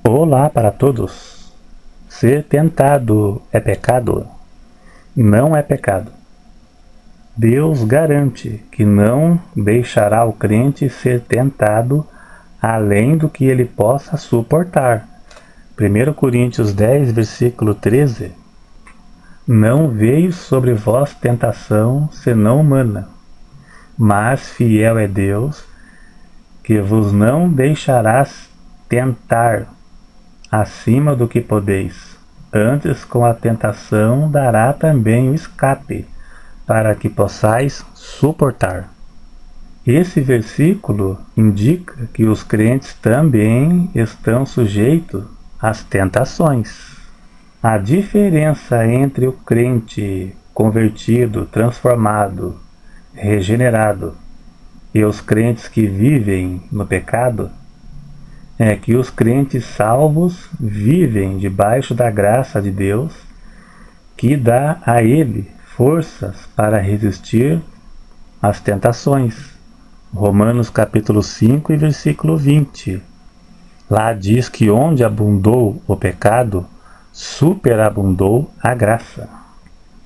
Olá para todos! Ser tentado é pecado? Não é pecado. Deus garante que não deixará o crente ser tentado além do que ele possa suportar. 1 Coríntios 10, versículo 13. Não veio sobre vós tentação senão humana, mas fiel é Deus, que vos não deixarás tentar acima do que podeis. Antes, com a tentação, dará também o escape, para que possais suportar. Esse versículo indica que os crentes também estão sujeitos às tentações. A diferença entre o crente convertido, transformado, regenerado e os crentes que vivem no pecado é que os crentes salvos vivem debaixo da graça de Deus, que dá a ele forças para resistir às tentações. Romanos capítulo 5 e versículo 20. Lá diz que onde abundou o pecado, superabundou a graça.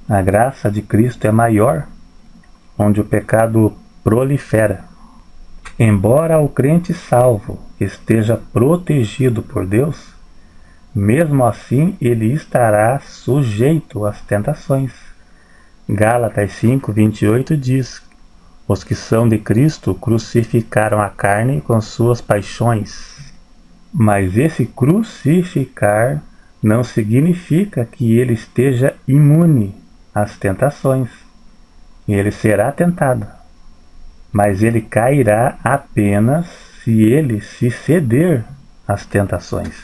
A graça de Cristo é maior, onde o pecado prolifera. Embora o crente salvo esteja protegido por Deus, mesmo assim ele estará sujeito às tentações. Gálatas 5:28 diz: os que são de Cristo crucificaram a carne com suas paixões. Mas esse crucificar não significa que ele esteja imune às tentações. Ele será tentado, mas ele cairá apenas se ele se ceder às tentações.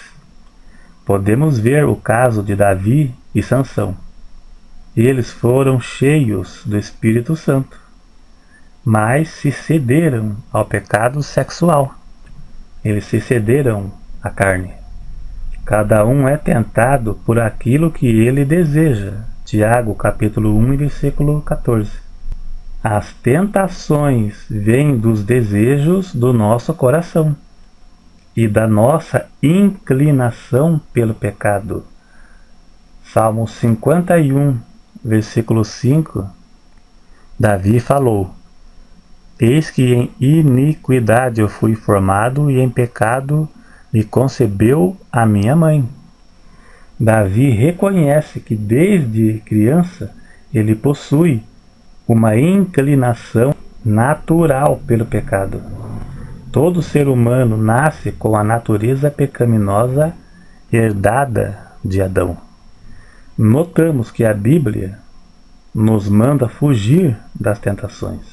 Podemos ver o caso de Davi e Sansão. Eles foram cheios do Espírito Santo, mas se cederam ao pecado sexual. Eles se cederam à carne. Cada um é tentado por aquilo que ele deseja. Tiago capítulo 1 versículo 14. As tentações vêm dos desejos do nosso coração e da nossa inclinação pelo pecado. Salmo 51, versículo 5, Davi falou: eis que em iniquidade eu fui formado e em pecado me concebeu a minha mãe. Davi reconhece que desde criança ele possui uma inclinação natural pelo pecado. Todo ser humano nasce com a natureza pecaminosa herdada de Adão. Notamos que a Bíblia nos manda fugir das tentações.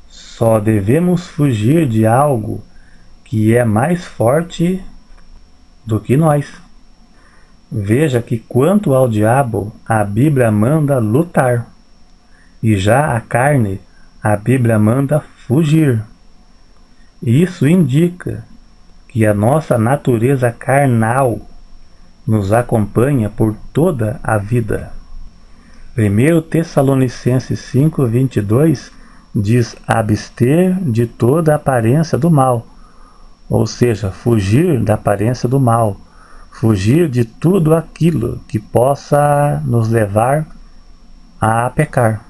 Só devemos fugir de algo que é mais forte do que nós. Veja que quanto ao diabo, a Bíblia manda lutar. E já a carne, a Bíblia manda fugir. Isso indica que a nossa natureza carnal nos acompanha por toda a vida. 1 Tessalonicenses 5:22 diz: abster de toda aparência do mal, ou seja, fugir da aparência do mal, fugir de tudo aquilo que possa nos levar a pecar.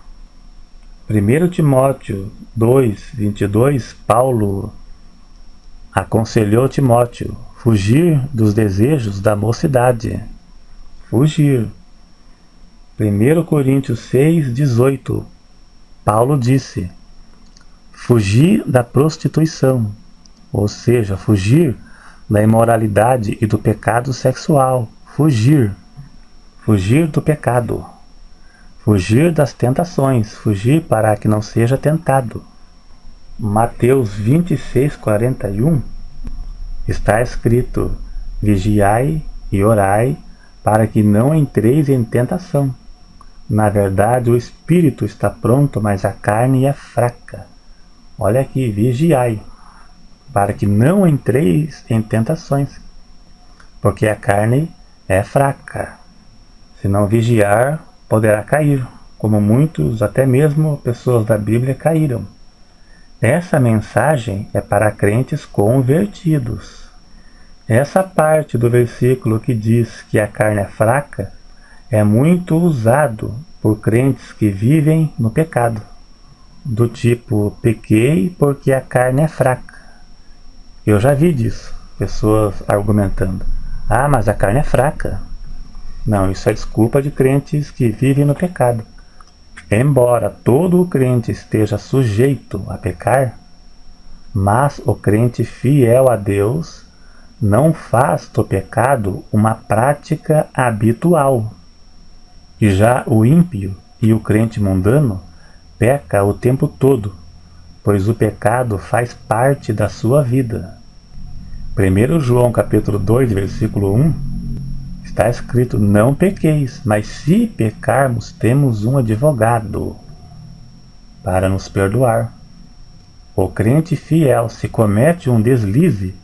1 Timóteo 2:22, Paulo aconselhou Timóteo: fugir dos desejos da mocidade. Fugir. 1 Coríntios 6:18, Paulo disse: fugir da prostituição, ou seja, fugir da imoralidade e do pecado sexual. Fugir do pecado. Fugir das tentações, fugir para que não seja tentado. Mateus 26:41 está escrito: vigiai e orai para que não entreis em tentação. Na verdade, o espírito está pronto, mas a carne é fraca. Olha aqui, vigiai, para que não entreis em tentações, porque a carne é fraca. Se não vigiar, poderá cair, como muitos, até mesmo pessoas da Bíblia, caíram. Essa mensagem é para crentes convertidos. Essa parte do versículo que diz que a carne é fraca é muito usado por crentes que vivem no pecado, do tipo, pequei porque a carne é fraca. Eu já vi disso, pessoas argumentando, ah, mas a carne é fraca. Não, isso é desculpa de crentes que vivem no pecado. Embora todo o crente esteja sujeito a pecar, mas o crente fiel a Deus não faz do pecado uma prática habitual. E já o ímpio e o crente mundano peca o tempo todo, pois o pecado faz parte da sua vida. 1 João capítulo 2, versículo 1, está escrito, não pequeis, mas se pecarmos temos um advogado para nos perdoar. O crente fiel, se comete um deslize,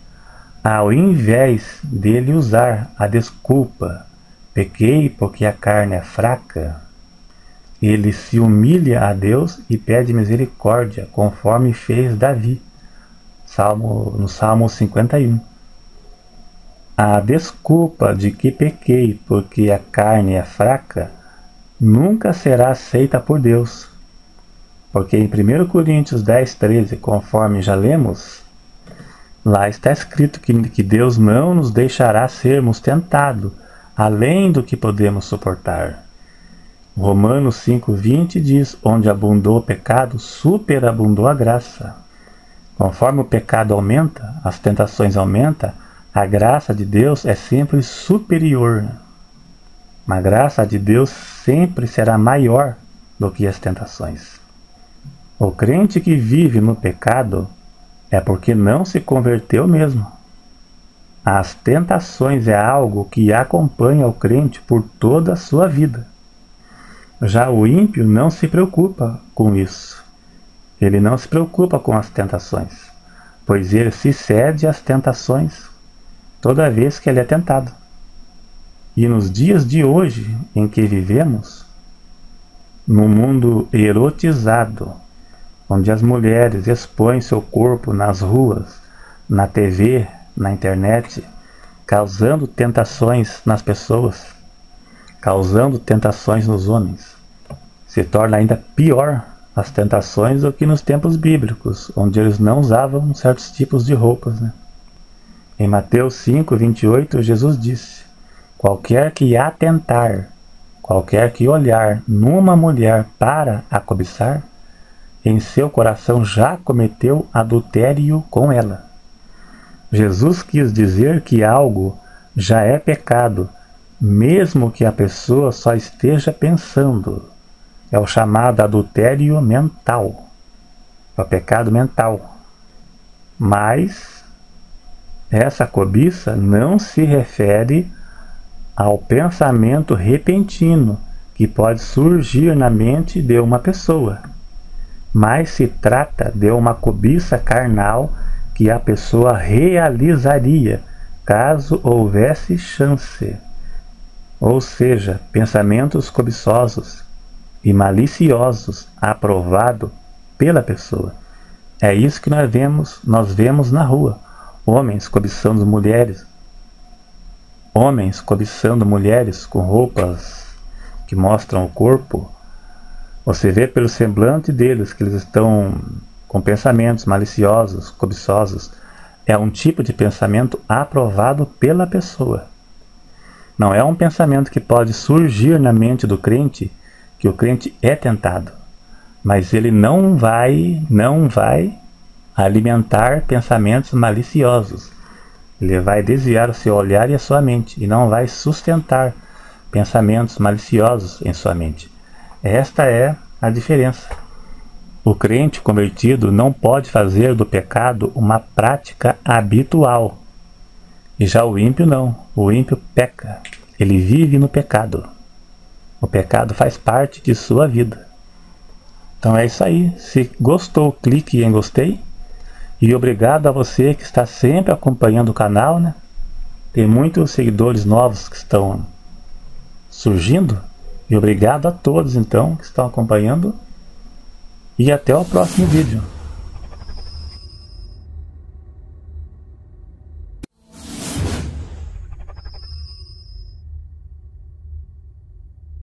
ao invés dele usar a desculpa, pequei porque a carne é fraca, ele se humilha a Deus e pede misericórdia, conforme fez Davi, no Salmo 51. A desculpa de que pequei porque a carne é fraca nunca será aceita por Deus, porque em 1 Coríntios 10:13, conforme já lemos, lá está escrito que Deus não nos deixará sermos tentados além do que podemos suportar. Romanos 5:20 diz, onde abundou o pecado, superabundou a graça. Conforme o pecado aumenta, as tentações aumentam, a graça de Deus é sempre superior. A graça de Deus sempre será maior do que as tentações. O crente que vive no pecado é porque não se converteu mesmo. As tentações é algo que acompanha o crente por toda a sua vida. Já o ímpio não se preocupa com isso. Ele não se preocupa com as tentações, pois ele se cede às tentações toda vez que ele é tentado. E nos dias de hoje em que vivemos, num mundo erotizado, onde as mulheres expõem seu corpo nas ruas, na TV, na internet, causando tentações nas pessoas, causando tentações nos homens, se torna ainda pior as tentações do que nos tempos bíblicos, onde eles não usavam certos tipos de roupas, né? Em Mateus 5:28, Jesus disse, qualquer que atentar, qualquer que olhar numa mulher para a cobiçar, em seu coração já cometeu adultério com ela. Jesus quis dizer que algo já é pecado, mesmo que a pessoa só esteja pensando. É o chamado adultério mental. É o pecado mental. Mas essa cobiça não se refere ao pensamento repentino que pode surgir na mente de uma pessoa, mas se trata de uma cobiça carnal que a pessoa realizaria caso houvesse chance, ou seja, pensamentos cobiçosos e maliciosos aprovados pela pessoa. É isso que nós vemos na rua, homens cobiçando mulheres com roupas que mostram o corpo. Você vê pelo semblante deles que eles estão com pensamentos maliciosos, cobiçosos. É um tipo de pensamento aprovado pela pessoa. Não é um pensamento que pode surgir na mente do crente, que o crente é tentado. Mas ele não vai alimentar pensamentos maliciosos. Ele vai desviar o seu olhar e a sua mente, e não vai sustentar pensamentos maliciosos em sua mente. Esta é a diferença. O crente convertido não pode fazer do pecado uma prática habitual. E já o ímpio não. O ímpio peca. Ele vive no pecado. O pecado faz parte de sua vida. Então é isso aí. Se gostou, clique em gostei. E obrigado a você que está sempre acompanhando o canal, né? Tem muitos seguidores novos que estão surgindo. E obrigado a todos, então, que estão acompanhando. E até o próximo vídeo.